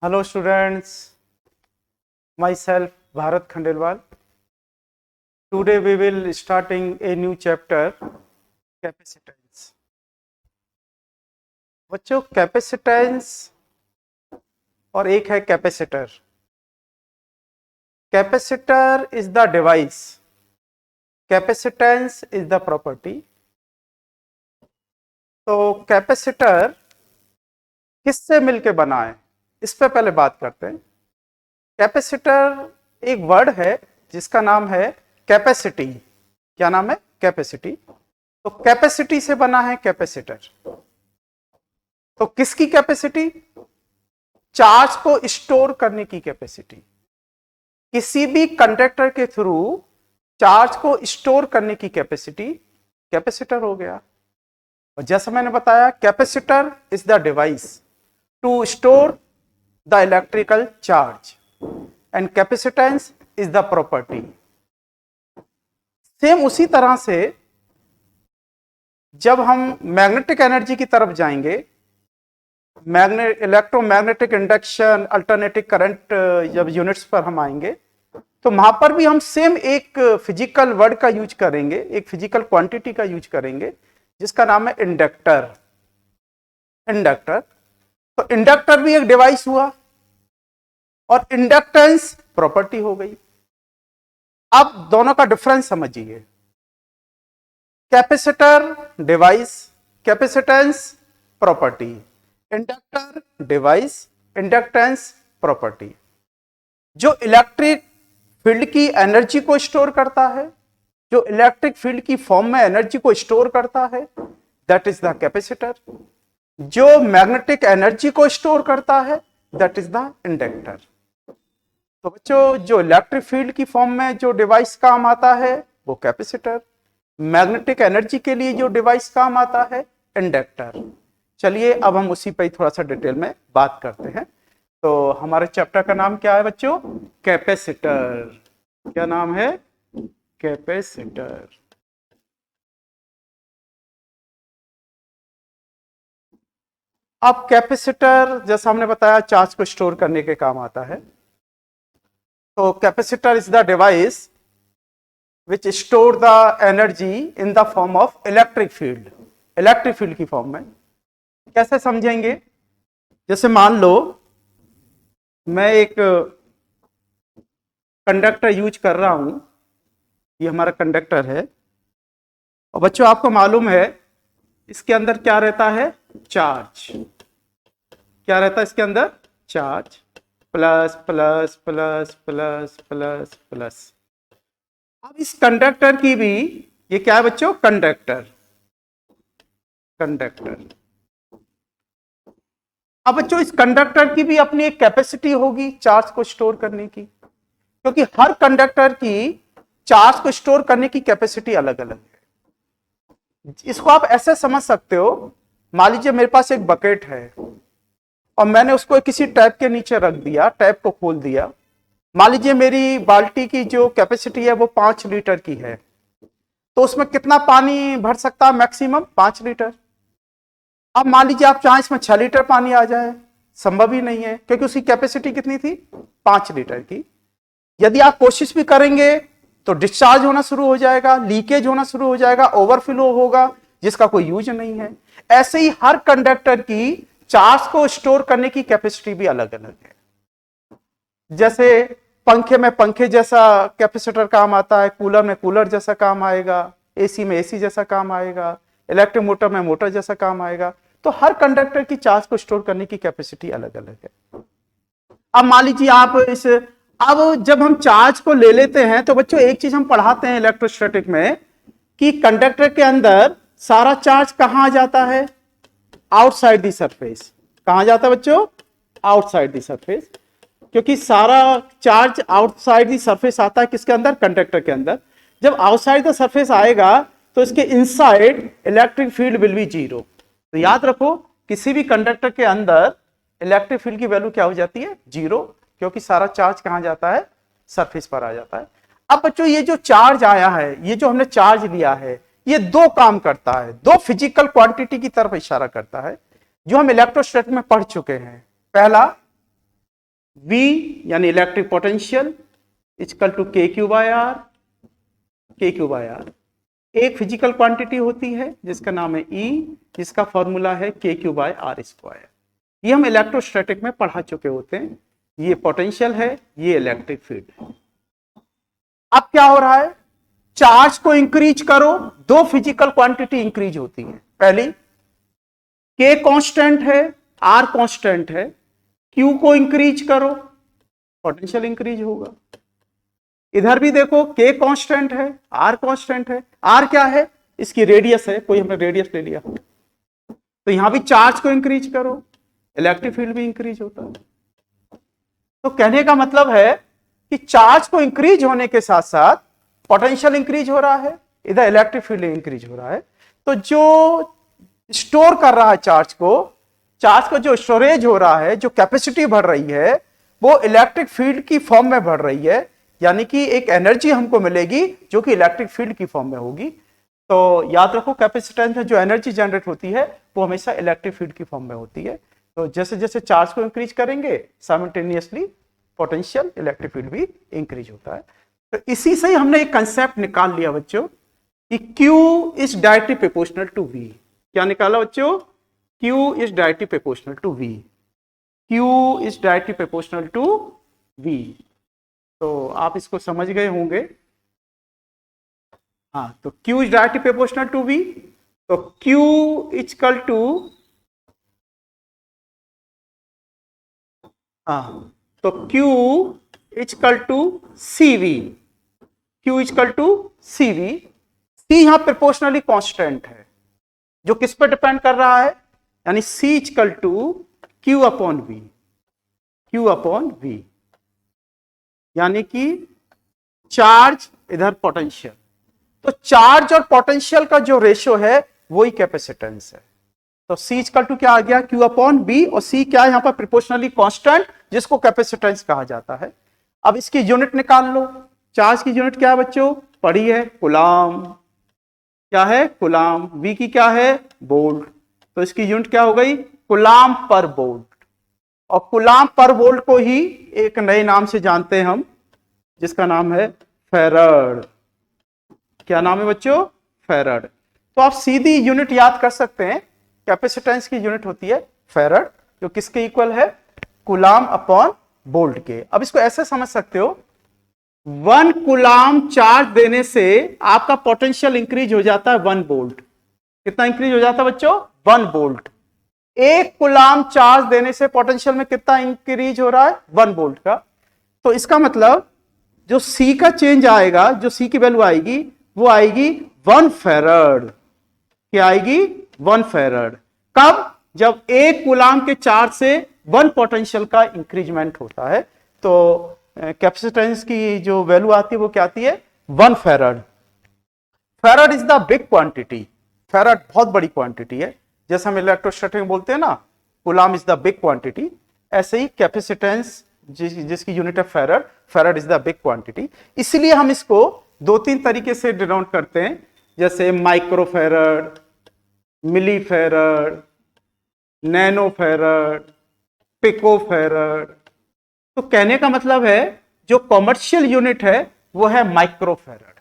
Hello students, myself Bharat Khandelwal. Today we will starting a new chapter, capacitance. बच्चों capacitance और एक है capacitor. Capacitor is the device, capacitance is the property. तो capacitor किससे मिलके बना है, इस पे पहले बात करते हैं. कैपेसिटर एक वर्ड है जिसका नाम है कैपेसिटी. क्या नाम है? कैपेसिटी. तो कैपेसिटी से बना है कैपेसिटर. तो किसकी कैपेसिटी? चार्ज को स्टोर करने की कैपेसिटी. किसी भी कंडक्टर के थ्रू चार्ज को स्टोर करने की कैपेसिटी कैपेसिटर हो गया. और जैसा मैंने बताया, capacitor is the device to store the electrical charge and capacitance is the property. Same उसी तरह से जब हम मैग्नेटिक एनर्जी की तरफ जाएंगे, इलेक्ट्रोमैग्नेटिक इंडक्शन, अल्टरनेटिव करंट जब यूनिट्स पर हम आएंगे, तो वहां पर भी हम सेम एक फिजिकल वर्ड का यूज करेंगे, एक फिजिकल क्वांटिटी का यूज करेंगे जिसका नाम है इंडक्टर. इंडक्टर. तो इंडक्टर भी एक डिवाइस हुआ और इंडक्टेंस प्रॉपर्टी हो गई. अब दोनों का डिफरेंस समझिए. Capacitor device, capacitance property. Inductor device, inductance property. जो इलेक्ट्रिक फील्ड की एनर्जी को स्टोर करता है, जो इलेक्ट्रिक फील्ड की फॉर्म में एनर्जी को स्टोर करता है, दैट इज द कैपेसिटर. जो मैग्नेटिक एनर्जी को स्टोर करता है, दैट इज द इंडक्टर. तो बच्चों, जो इलेक्ट्रिक फील्ड की फॉर्म में जो डिवाइस काम आता है वो कैपेसिटर. मैग्नेटिक एनर्जी के लिए जो डिवाइस काम आता है, इंडक्टर. चलिए अब हम उसी पर थोड़ा सा डिटेल में बात करते हैं. तो हमारे चैप्टर का नाम क्या है बच्चों? कैपेसिटर. क्या नाम है? कैपेसिटर. अब कैपेसिटर जैसा हमने बताया चार्ज को स्टोर करने के काम आता है. तो capacitor is the device which store the energy in the form of electric field. Electric field की फॉर्म में. कैसे समझेंगे? जैसे मान लो मैं एक कंडक्टर यूज कर रहा हूं. ये हमारा कंडक्टर है और बच्चों आपको मालूम है इसके अंदर क्या रहता है? चार्ज. क्या रहता है इसके अंदर? Charge. Plus plus plus plus plus plus. अब इस कंडक्टर की भी, ये क्या है बच्चों? कंडक्टर. कंडक्टर. अब बच्चों इस कंडक्टर की भी अपनी एक कैपेसिटी होगी चार्ज को स्टोर करने की, क्योंकि हर कंडक्टर की चार्ज को स्टोर करने की कैपेसिटी अलग अलग है. इसको आप ऐसे समझ सकते हो, मान लीजिए मेरे पास एक बकेट है और मैंने उसको किसी टैप के नीचे रख दिया, टैप को खोल दिया. मान लीजिए मेरी बाल्टी की जो कैपेसिटी है वो 5 लीटर की है, तो उसमें कितना पानी भर सकता है? Maximum 5 litre. अब मान लीजिए आप चाहें इसमें 6 लीटर पानी आ जाए, संभव ही नहीं है, क्योंकि उसकी कैपेसिटी कितनी थी? 5 लीटर की. यदि आप कोशिश भी करेंगे तो डिस्चार्ज होना शुरू हो जाएगा, लीकेज होना शुरू हो जाएगा, ओवरफ्लो होगा, जिसका कोई यूज नहीं है. ऐसे ही हर कंडक्टर की चार्ज को स्टोर करने की कैपेसिटी भी अलग अलग है. जैसे पंखे में पंखे जैसा कैपेसिटर काम आता है, कूलर में कूलर जैसा काम आएगा, एसी में एसी जैसा काम आएगा, इलेक्ट्रिक मोटर में मोटर जैसा काम आएगा. तो हर कंडक्टर की चार्ज को स्टोर करने की कैपेसिटी अलग अलग है. अब मान लीजिए आप अब जब हम चार्ज को ले लेते हैं तो बच्चों एक चीज हम पढ़ाते हैं इलेक्ट्रोस्टैटिक में कि कंडक्टर के अंदर सारा चार्ज कहां जाता है? Outside the surface. कहां जाता है बच्चों? Outside the surface. क्योंकि सारा चार्ज आउटसाइड द सरफेस आता है किसके अंदर? कंडक्टर के अंदर. जब आउटसाइड द सरफेस आएगा तो इसके inside electric field will be 0. तो याद रखो किसी भी कंडक्टर के अंदर इलेक्ट्रिक फील्ड की वैल्यू क्या हो जाती है? 0, क्योंकि सारा चार्ज कहां जाता है? सरफेस पर आ जाता है. अब बच्चों ये जो चार्ज आया है, ये जो हमने चार्ज लिया है, ये दो काम करता है, दो फिजिकल क्वांटिटी की तरफ इशारा करता है जो हम इलेक्ट्रोस्टैटिक में पढ़ चुके हैं. पहला, V यानी इलेक्ट्रिक पोटेंशियल इक्वल टू के क्यू बाय आर, के क्यू बाय आर। एक फिजिकल क्वांटिटी होती है जिसका नाम है E, जिसका फॉर्मूला है के क्यू बाय आर स्क्वायर। ये हम इलेक्ट्रोस्टैटिक में पढ़ा चुके होते हैं। ये पोटेंशियल है, ये इलेक्ट्रिक फील्ड है। अब क्या हो रहा है, चार्ज को इंक्रीज करो, दो फिजिकल क्वांटिटी इंक्रीज होती है। पहली के कांस्टेंट है, आर कांस्टेंट है, क्यू को इंक्रीज करो, पोटेंशियल इंक्रीज होगा। इधर भी देखो के कांस्टेंट है, आर कांस्टेंट है। आर क्या है, इसकी रेडियस है, कोई हमने रेडियस ले लिया, तो यहां भी चार्ज को इंक्रीज करो, इलेक्ट्रिक फील्ड भी इंक्रीज होता है। तो कहने का मतलब है कि चार्ज को इंक्रीज होने के साथ साथ पोटेंशियल इंक्रीज हो रहा है, इधर इलेक्ट्रिक फील्ड इंक्रीज हो रहा है। तो जो स्टोर कर रहा है चार्ज को जो स्टोरेज हो रहा है, जो कैपेसिटी बढ़ रही है, वो इलेक्ट्रिक फील्ड की फॉर्म में बढ़ रही है। यानी कि एक एनर्जी हमको मिलेगी जो कि इलेक्ट्रिक फील्ड की फॉर्म में होगी। तो याद रखो, कैपेसिटेंस में जो एनर्जी जनरेट होती है वो हमेशा इलेक्ट्रिक फील्ड की फॉर्म में होती है। तो जैसे जैसे चार्ज को इंक्रीज करेंगे, साइमल्टेनियसली पोटेंशियल इलेक्ट्रिक फील्ड भी इंक्रीज होता है। तो इसी से ही हमने एक कंसेप्ट निकाल लिया बच्चों कि Q is directly proportional to V। क्या निकाला बच्चों, Q is directly proportional to V। Q is directly proportional to V। तो आप इसको समझ गए होंगे। हाँ, तो Q is directly proportional to V। तो Q इक्वल टू, हाँ, तो Q equal to CV। Q equal to CV। C यहां प्रोपोर्शनली कांस्टेंट है, जो किस पर डिपेंड कर रहा है, यानी C equal to Q upon V। Q upon V यानी कि चार्ज इधर पोटेंशियल। तो चार्ज और पोटेंशियल का जो रेशियो है वही कैपेसिटेंस है। तो C इक्वल टू क्या आ गया, Q अपॉन V, और C क्या है यहां पर, प्रोपोर्शनली कांस्टेंट, जिसको कैपेसिटेंस कहा जाता है। अब इसकी यूनिट निकाल लो। चार्ज की यूनिट क्या है बच्चों, पढ़ी है, कूलाम। क्या है, कूलाम। V की क्या है, वोल्ट। तो इसकी यूनिट क्या हो गई, कूलाम पर वोल्ट। और कूलाम पर वोल्ट को ही एक नए नाम से जानते हैं हम, जिसका नाम है फैराड। क्या नाम है बच्चों, फैराड। तो आप सीधी यूनिट याद कर सकते हैं, कैपेसिटेंस की यूनिट होती है फैराड, जो किसके इक्वल है, कूलाम अपॉन वोल्ट के। अब इसको ऐसे समझ सकते हो, 1 कूलाम चार्ज देने से आपका पोटेंशियल इंक्रीज हो जाता है 1 वोल्ट। कितना इंक्रीज हो जाता है बच्चों, 1 वोल्ट। 1 कूलाम चार्ज देने से पोटेंशियल में कितना इंक्रीज हो रहा है, 1 वोल्ट का। तो इसका मतलब जो C का चेंज आएगा, जो C की वैल्यू आएगी, वो आएगी 1 फैराड। क्या आएगी, 1 फैराड। कब, जब 1 कूलाम के चार्ज से 1 पोटेंशियल का इंक्रीजमेंट होता है। तो कैपेसिटेंस की जो वैल्यू आती है वो क्या आती है, 1 farad. Farad is the big quantity. Farad बहुत बड़ी क्वांटिटी है। जैसे हम इलेक्ट्रोस्टैटिक में बोलते हैं ना, coulomb is the big quantity, ऐसे ही कैपेसिटेंस जिसकी यूनिट है farad, farad is the big quantity. इसलिए हम इसको 2-3 तरीके से डिनोट करते हैं, जैसे माइक्रोफैराड, मिलीफैराड, नैनोफैराड, पिकोफैराड। तो कहने का मतलब है जो कॉमर्शियल यूनिट है वो है माइक्रोफैराड।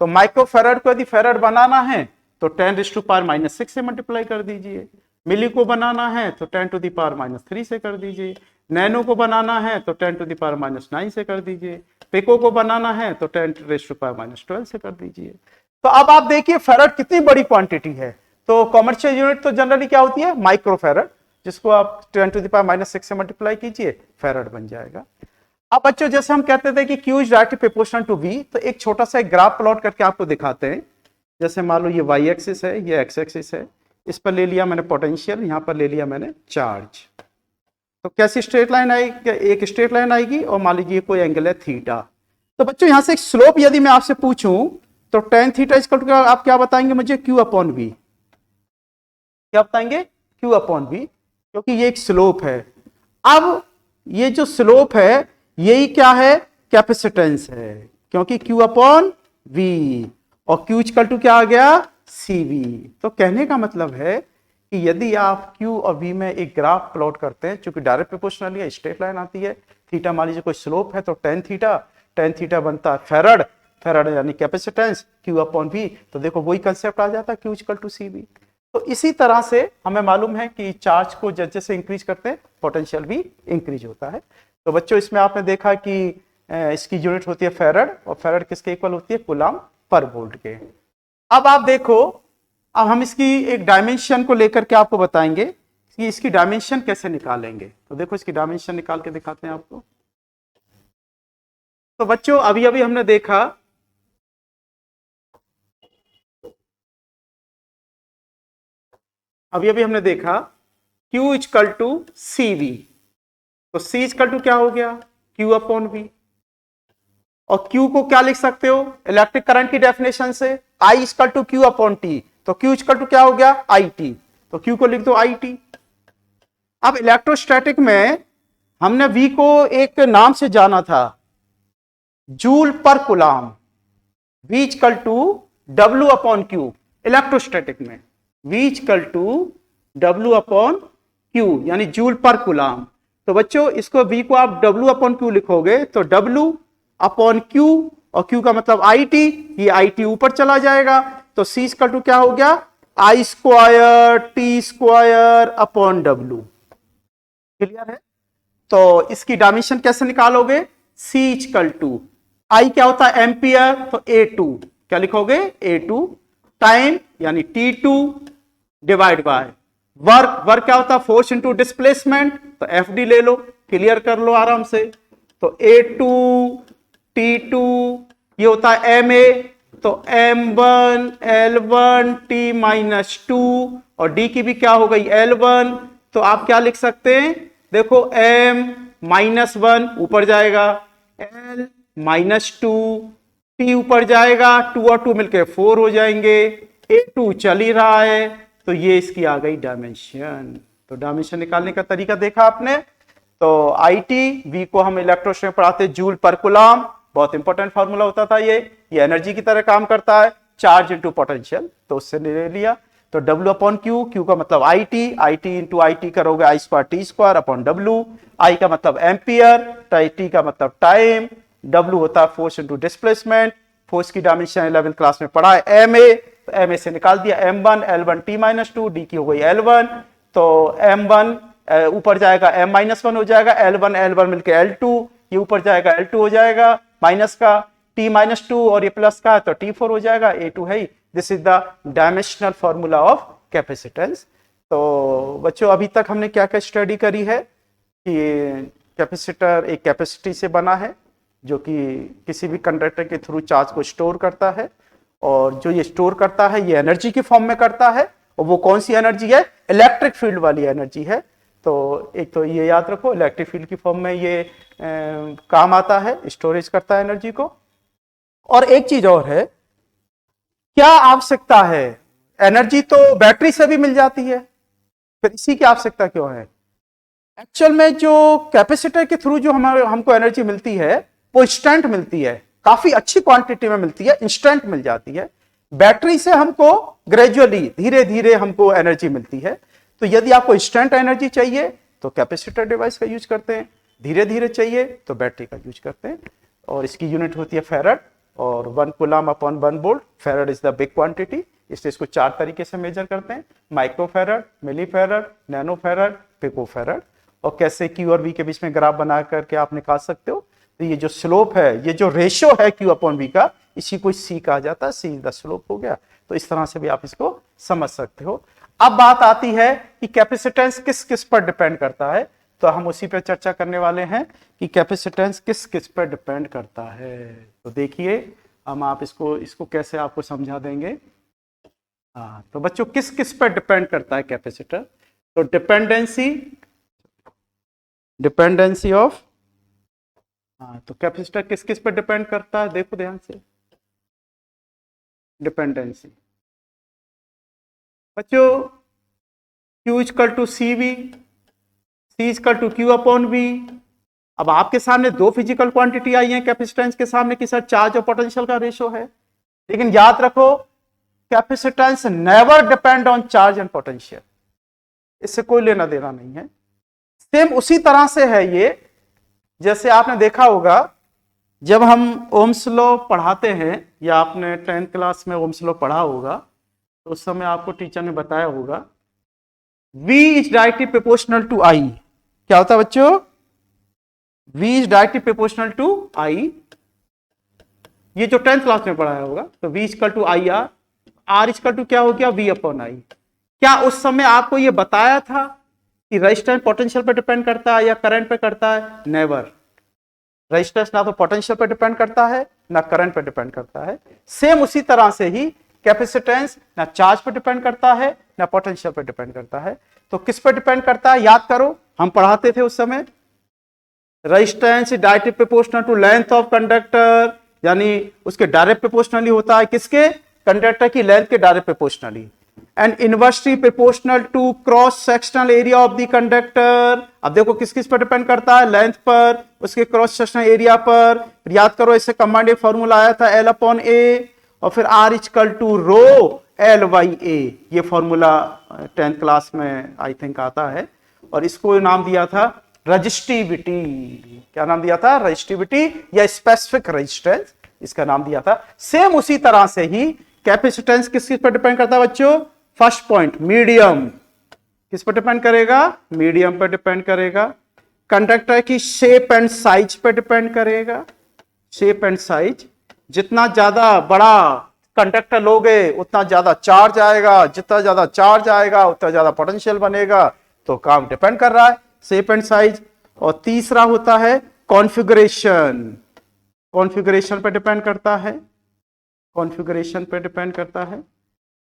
तो माइक्रोफैराड को यदि फैराड बनाना है तो 10⁻⁻6 से मल्टीप्लाई कर दीजिए। मिली को बनाना है तो 10⁻³ से कर दीजिए। नैनो को बनाना है तो 10⁻⁹ से कर दीजिए। पिको को बनाना है तो 10⁻12 से कर दीजिए। तो अब आप देखिए फैराड कितनी बड़ी क्वांटिटी है। तो कॉमर्शियल यूनिट तो जनरली क्या होती है, माइक्रोफैराड, जिसको आप 10⁻⁻6 से मल्टीप्लाई कीजिए, फैराड बन जाएगा। अब बच्चों जैसे हम कहते थे कि Q is directly proportional to V, तो एक छोटा सा एक ग्राफ प्लॉट करके आपको दिखाते हैं। जैसे मान लो ये y एक्सिस है, ये x एक्सिस है, इस पर ले लिया मैंने पोटेंशियल, यहां पर ले लिया मैंने चार्ज। तो कैसी स्ट्रेट लाइन आएगी, एक स्ट्रेट लाइन आएगी, और मान लीजिए कोई एंगल है थीटा। तो बच्चों यहां से एक स्लोप यदि मैं आपसे पूछूं तो tan थीटा इक्वल टू आप क्या बताएंगे मुझे, Q अपॉन V। क्या बताएंगे, Q अपॉन V, क्योंकि ये एक स्लोप है। अब ये जो स्लोप है यही क्या है, कैपेसिटेंस है, क्योंकि Q अपॉन V, और Q इक्वल टू क्या आ गया, CV। तो कहने का मतलब है कि यदि आप Q और V में एक ग्राफ प्लॉट करते हैं, चूंकि डायरेक्ट प्रोपोर्शनल है, स्ट्रेट लाइन आती है, थीटा मान लीजिए कोई स्लोप है तो टेन थीटा बनता है फेरड, फेरड यानी कैपेसिटेंस Q अपॉन V। तो देखो वही कंसेप्ट आ जाता है Q इक्वल टू CV। तो इसी तरह से हमें मालूम है कि चार्ज को जैसे इंक्रीज करते हैं पोटेंशियल भी इंक्रीज होता है। तो बच्चों इसमें आपने देखा कि इसकी यूनिट होती है फेरड, और फेरड किसके इक्वल होती है? कूलम पर वोल्ट के। अब आप देखो, अब हम इसकी एक डायमेंशन को लेकर के आपको बताएंगे कि इसकी डायमेंशन कैसे निकालेंगे। तो देखो इसकी डायमेंशन निकाल के दिखाते हैं आपको। तो बच्चों अभी अभी हमने देखा Q इक्वल टू CV। तो C इक्वल टू क्या हो गया? Q upon V। और Q को क्या लिख सकते हो इलेक्ट्रिक करंट की डेफिनेशन से? I equal to Q upon T। तो Q इक्वल टू क्या हो गया? IT। तो Q को लिख दो IT। अब इलेक्ट्रोस्टैटिक में हमने V को एक नाम से जाना था, जूल पर coulomb. V equal to W upon Q electrostatic में, V equal to W upon Q यानी जूल पर कूलम। तो बच्चों इसको V को आप W अपॉन Q लिखोगे तो W अपॉन Q, और Q का मतलब IT, ये IT ऊपर चला जाएगा। तो C इक्वल टू क्या हो गया? I square T square upon W। Clear है? तो इसकी डायमेंशन कैसे निकालोगे? C इक्वल टू I क्या होता है? एम्पियर। तो A2 क्या लिखोगे? A2 टाइम यानी T2 divide by work. Work क्या होता है? Force into displacement. तो FD ले लो, क्लियर कर लो आराम से। तो A2 T2 ये होता है MA। तो M1 L1 T माइनस 2, और D की भी क्या हो गई? L1। तो आप क्या लिख सकते हैं? देखो M माइनस 1 ऊपर जाएगा, L माइनस 2, T ऊपर जाएगा, 2 और 2 मिलके 4 हो जाएंगे, A2 चल ही रहा है। तो ये इसकी आ गई डायमेंशन। तो डायमेंशन निकालने का तरीका देखा आपने। तो IT V को हम इलेक्ट्रोस्टैटिक पढ़ाते जूल पर कूलम, बहुत इंपॉर्टेंट फार्मूला होता था ये एनर्जी की तरह काम करता है, चार्ज इंटू पोटेंशियल। तो उससे ले लिया। तो W अपॉन Q, Q का मतलब IT इंटू IT करोगे I square T square upon W। I का मतलब एम्पियर, T का मतलब टाइम, W होता है फोर्स इंटू डिस्प्लेसमेंट। फोर्स की डायमेंशन 11th क्लास में पढ़ा है MA। तो MA से निकाल दिया M1 L1 T minus 2, D की हो गई L1। तो M1 ऊपर जाएगा M माइनस 1 हो जाएगा, L1 L1 मिलके L2, ये ऊपर जाएगा L2 हो जाएगा माइनस का, T माइनस 2 और ये प्लस का है तो T4 हो जाएगा, A2 है। This is the dimensional formula of capacitance. तो बच्चों अभी तक हमने क्या क्या स्टडी करी है कि कैपेसिटर एक कैपेसिटी से बना है जो कि किसी भी कंडक्टर के थ्रू चार्ज को स्टोर करता है, और जो ये स्टोर करता है ये एनर्जी की फॉर्म में करता है, और वो कौन सी एनर्जी है? इलेक्ट्रिक फील्ड वाली एनर्जी है। तो एक तो ये याद रखो इलेक्ट्रिक फील्ड की फॉर्म में ये काम आता है, स्टोरेज करता है एनर्जी को। और एक चीज और है, क्या आवश्यकता है? एनर्जी तो बैटरी से भी मिल जाती है, फिर इसी की आवश्यकता क्यों है? एक्चुअल में जो कैपेसिटर के थ्रू जो हमको एनर्जी मिलती है वो इंस्टेंट मिलती है, काफी अच्छी क्वांटिटी में मिलती है, इंस्टेंट मिल जाती है। बैटरी से हमको ग्रेजुअली धीरे धीरे हमको एनर्जी मिलती है। तो यदि आपको इंस्टेंट एनर्जी चाहिए तो कैपेसिटर डिवाइस का यूज करते हैं, धीरे धीरे चाहिए तो बैटरी का यूज करते हैं। और इसकी यूनिट होती है फेरड, और 1 coulomb upon 1 volt. Farad is the big quantity, इसलिए इसको 4 तरीके से मेजर करते हैं, micro farad, milli farad, nano farad, pico farad. और कैसे Q और V के बीच में ग्राफ बना करके आप निकाल सकते हो। तो ये जो स्लोप है, ये जो रेशियो है Q अपॉन V का, इसी को C कहा जाता है, C द स्लोप हो गया। तो इस तरह से भी आप इसको समझ सकते हो। अब बात आती है कि कैपेसिटेंस किस किस पर डिपेंड करता है, तो हम उसी पर चर्चा करने वाले हैं कि कैपेसिटेंस किस किस पर डिपेंड करता है। तो देखिए हम आप इसको कैसे आपको समझा देंगे। हाँ, तो बच्चों किस किस पर डिपेंड करता है कैपेसिटर? तो डिपेंडेंसी ऑफ, हाँ, तो कैपेसिटर किस किस पर डिपेंड करता है? देखो ध्यान से, डिपेंडेंसी बच्चों Q equal to CV, C equal to Q upon V। अब आपके सामने दो फिजिकल क्वांटिटी आई है कैपेसिटेंस के सामने कि सर चार्ज और पोटेंशियल का रेशो है, लेकिन याद रखो capacitance never depend on charge and potential. इससे कोई लेना देना नहीं है। सेम उसी तरह से है ये, जैसे आपने देखा होगा जब हम ओम्स लॉ पढ़ाते हैं या आपने 10th क्लास में ओम्स लॉ पढ़ा होगा तो उस समय आपको टीचर ने बताया होगा V is directly proportional to I। क्या होता है बच्चों? V is directly proportional to I। ये जो 10th क्लास में पढ़ाया होगा तो V equal to I R, R equal to क्या हो गया? V upon I। क्या उस समय आपको ये बताया था कि रेजिस्टेंस पोटेंशियल पे डिपेंड करता है या करंट पे करता है? नेवर। रेजिस्टेंस ना तो पोटेंशियल पे डिपेंड करता है ना करंट पे डिपेंड करता है। सेम उसी तरह से ही कैपेसिटेंस ना चार्ज पे डिपेंड करता है ना पोटेंशियल पे डिपेंड करता है। तो किस पे डिपेंड करता है? याद करो, हम पढ़ाते थे उस समय resistance is directly proportional to length of conductor, यानी उसके डायरेक्ट प्रोपोर्शनली होता है किसके? कंडक्टर की लेंथ के direct proportionally. And inversely proportional to cross sectional area of the conductor. अब देखो किस किस पर डिपेंड करता है? लेंथ पर, उसके क्रॉस सेक्शनल एरिया पर। फिर याद करो इससे कंबाइंड एक फॉर्मूला आया था L अपॉन ए, और फिर R equal to rho L by A. ये फॉर्मूला 10th क्लास में आई थिंक आता है, और इसको नाम दिया था रजिस्टिविटी। क्या नाम दिया था? रजिस्टिविटी या स्पेसिफिक रेजिस्टेंस, इसका नाम दिया था। सेम उसी तरह से ही कैपेसिटेंस किस किस पर डिपेंड करता है बच्चों? First point, medium. किस पर डिपेंड करेगा? मीडियम पर डिपेंड करेगा। कंडक्टर की शेप एंड साइज पर डिपेंड करेगा। शेप एंड साइज, जितना ज्यादा बड़ा कंडक्टर लोगे उतना ज्यादा चार्ज आएगा, जितना ज्यादा चार्ज आएगा उतना ज्यादा पोटेंशियल बनेगा। तो काम डिपेंड कर रहा है शेप एंड साइज। और तीसरा होता है कॉन्फ़िगरेशन। कॉन्फ़िगरेशन पर डिपेंड करता है, कॉन्फ़िगरेशन पर डिपेंड करता है।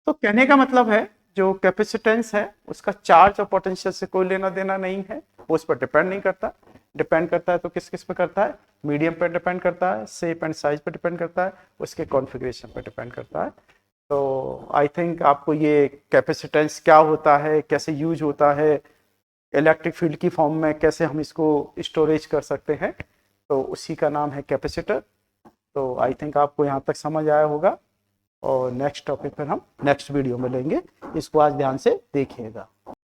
तो कहने का मतलब है जो कैपेसिटेंस है उसका चार्ज और पोटेंशियल से कोई लेना देना नहीं है, वो उस पर डिपेंड नहीं करता। डिपेंड करता है तो किस किस पे करता है? मीडियम पर डिपेंड करता है, शेप एंड साइज पर डिपेंड करता है, उसके कॉन्फ़िगरेशन पर डिपेंड करता है। तो आई थिंक आपको ये कैपेसिटेंस क्या होता है, कैसे यूज होता है, इलेक्ट्रिक फील्ड की फॉर्म में कैसे हम इसको स्टोरेज कर सकते हैं, तो उसी का नाम है कैपेसिटर। तो आई थिंक आपको यहाँ तक समझ आया होगा, और नेक्स्ट टॉपिक पर हम नेक्स्ट वीडियो में लेंगे। इसको आज ध्यान से देखिएगा।